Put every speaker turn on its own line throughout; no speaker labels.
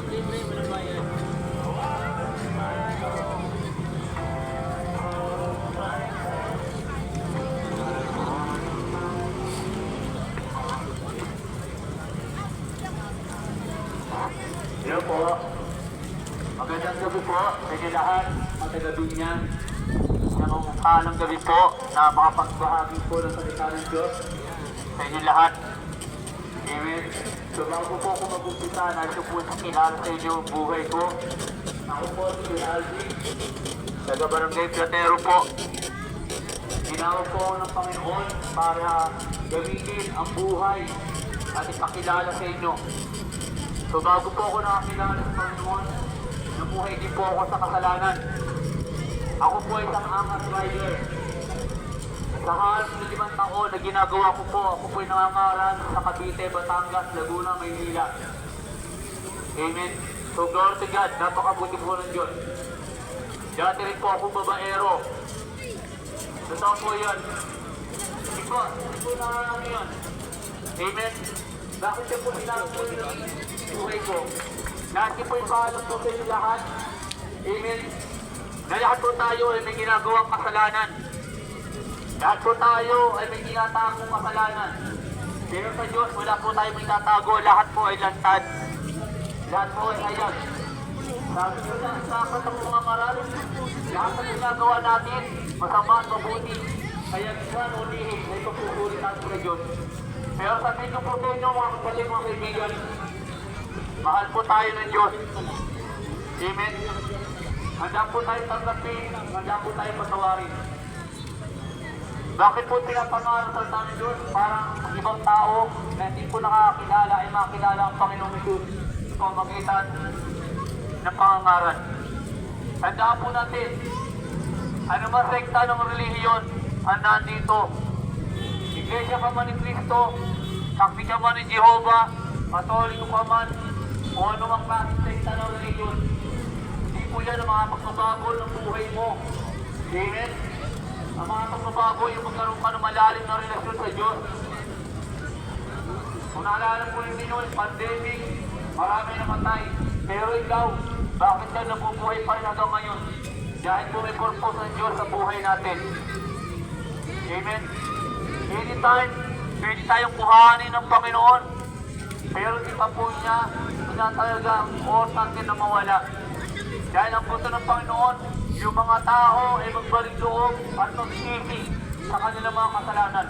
Libre, walang bayad.
Hello po. Magandang gabi po sa inyo lahat. Matagabi niya. Namumukhalang gabi po na makapagbahagi po ng salita ng Diyos sa inyo lahat. Amen. So bago po ako mag-umpisa, nandito po sa kilala sa inyo ang buhay ko. Ako po si Alvin, taga Barangay Platero po. Ginawag po ako ng Panginoon para gamitin ang buhay at ipakilala sa inyo. So bago po ako nakakilala sa Panginoon, namuhay din po ako sa kasalanan. Ako po ay isang angas rider. Sa halos na 5 taon na ginagawa ko po, ako po ay nangangaral sa Cavite, Batangas, Laguna, Maynila. Amen. So glory to God, napakabuti po ng Diyos. Dati rin po ako babaero. Totoo po yan. Hindi po na yan. Amen. Bakit siya po sinarap po yung buhay ko? Dati po ipaalam po sa inyo lahat. Amen. Na lahat po tayo ay may ginagawang kasalanan. Lahat po tayo ay may ginatagong kasalanan. Pero sa Diyos, wala po tayo may tatago. Lahat po ay lantad. Lahat po ay hayag. Sabi ko na sa akat ang mga maral, lahat ang ginagawa natin, masama at mabuti. Kaya minsan ulihin na ipapupuri natin sa Diyos. Pero sa inyo po tayo, mga kapatid, mga kaibigan, mahal po tayo ng Diyos. Amen. Handa po tayo tanggapin, handa po tayo patawarin. Bakit po pinapangaral sa salita ng Diyos? Parang ibang tao na hindi po nakakilala ay makilala ang Panginoong Hesus sa pamamagitan ng pangangaral. Tandaan po natin, ano man sekta ng relihiyon ang nandito. Iglesia ka man ni Cristo, Saksi ka man ni Jehovah, Katoliko ka man, o ano mang klaseng sekta ng relihiyon. Hindi po yan ang mga pagbabago ng buhay mo. Amen? Ang mga pagbabago yung magkaroon ka ng malalim na relasyon sa Diyos. Kung naalala po yung noon, pandemic, marami namatay. Pero ikaw, bakit ka nabubuhay pa rin hanggang ngayon? Dahil po may purpose ng Diyos sa buhay natin. Amen? Anytime, pwede tayong kuhanin ng Panginoon. Pero di pa po niya, wala talaga ang oras natin na mawala. Dahil ang gusto ng Panginoon, yung mga tao ay magbalik loob at magsisi sa kanilang mga kasalanan.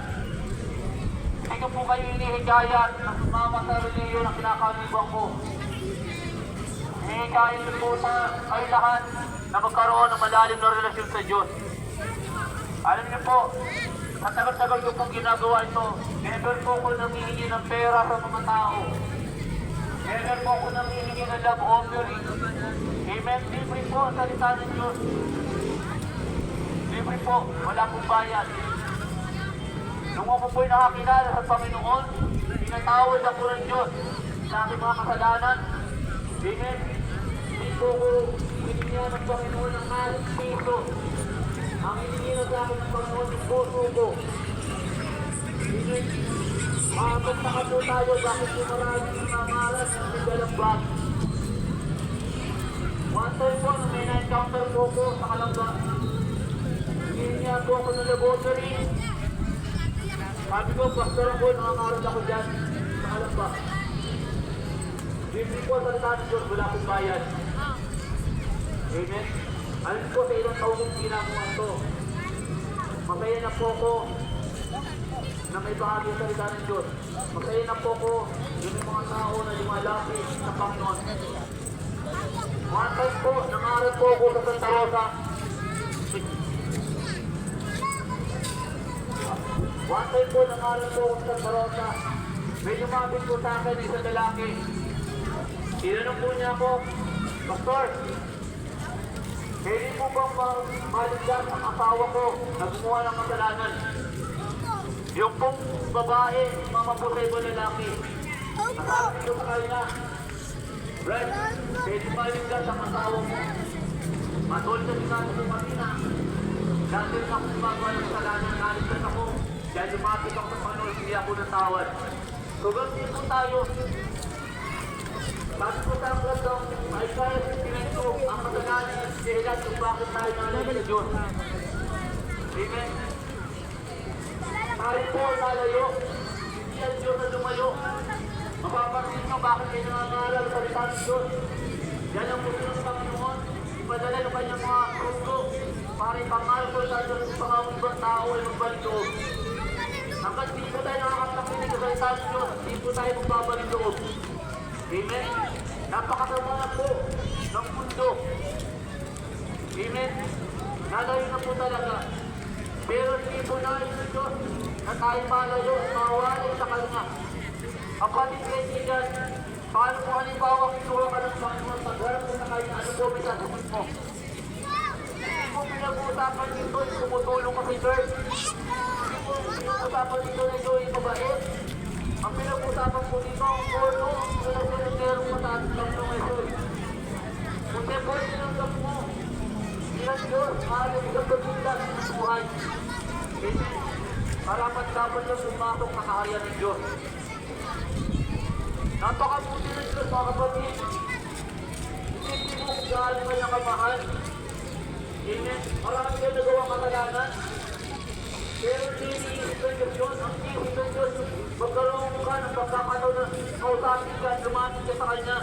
Hindi ko po kayo inihikayat na sumama sa reliyon na kinakaliban ko. Inihikayat ko po sa kayo lahat na magkaroon ng malalim na relasyon sa Diyos. Alam niyo po, sa tagal-tagal ko pong ginagawa ito, never po ko nangihingi ng pera sa mga tao. Never po ko nangihingi ng love offering. Amen. Libre po ang salita ng Diyos. Libre po. Wala pong bayad. Nung ako po'y nakakilala sa Panginoon, pinatawad ako ng Diyos sa aking mga kasalanan. Amen. Hindi po ko hiningihan ng Panginoon ng halos piso. Ang hiningihan sa akin ng Panginoon ng puso ko. Amen. Makapagtaka po tayo, bakit po maraming nangangaral ng bigalang bag. One time po, may na-encounter po ko sa Kalamba. Hiningihan po ako ng laboratory. Sabi ko, pastor ako, nangangaral ako dyan sa Kalamba. Hindi po sa salita ng Diyos, wala akong bayad. Amen. Alam po sa ilang taon kong ginagawa ito. Masaya na po ko na may bahagi sa salita ng Diyos. Masaya na po ko yung mga tao na lumalapit sa Panginoon. One time po, nangaral po ako sa Santa Rosa. One time po, nangaral po ako sa Santa Rosa. May lumapit po sa akin isang lalaki. Tinanong po niya ako, Pastor, pwede po bang maligtas ang asawa ko na gumawa ng kasalanan? Yung pong babae, mamaputay ba lalaki? Nasabi ko sa kanya, Brad, pwede maligtas ang asawa mo. Matulad sa sinabi ko kanina, dati rin ako gumagawa ng kasalanan, naligtas ako. Dahil lumapit ako sa Panginoon, hindi ako natawad. So, ganun po tayo. Bakit po sa aklat ng Isaiah 59 ang kasalanan ng sihilan kung bakit tayo nalagay sa Diyos? Amen? Tayo po nalayo, hindi ang Diyos na lumayo. Mapapansin nyo bakit kayo nangangaral sa salita ng Diyos. Yan ang gusto ng Panginoon. Ipadala ng kanyang mga krusto para ipangal ko sa Diyos ng mga ibang tao ay magbalik loob. Hanggang di po tayo nakakapakinig sa salita ng Diyos, di po tayo magbabalik loob. Amen? Napakasama na po ng mundo. Amen? Nalayo na po talaga. Pero hindi po nais ng Diyos na tayo malayo at mawalay sa Kanya. Ang kapit kaibigan, paano po halimbawa kinuha ka ng Panginoon pagharap mo sa Kanya, ano po may sasagot mo? Hindi po pinag-uusapan dito yung tumutulong ka kay Lord. Hindi po pinag-uusapan dito na ito yung mabait. Ang pinag-uusapan po dito ang polo, kung nagsinerong mataas ng Panginoon Jesus. Kung tempo sinundan mo, ilang Diyos, maaari isang pagkindas ng buhay. Amen. Karapat dapat yung pumasok na kaharian ng Diyos. Napakabuti ng Diyos, mga kapatid. Hindi mo kung galing ka niya kamahal. Amen. Marami kayo nagawang kasalanan. Pero hindi ng Diyos yun. Ang hindi ng Diyos, magkaroon ka ng pagkakataon na kausapin ka, lumapit ka sa Kanya.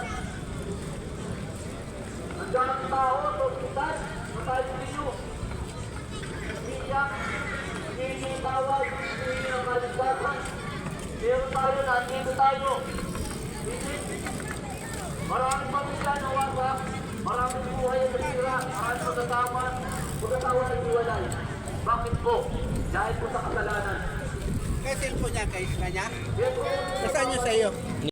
Ang daming tao, hospital, matay sa inyo. Iyak, hindi tawag, hindi ang kaligtasan. Pero tayo, nandito tayo. Maraming pamilya na wasak, maraming buhay na nasira, maraming magkatawa na iwalay. Bakit po? Dahil po sa kasalanan.
Kaya cellphone niya kay kanya?
Yes, po.
Nasaan niya sa iyo?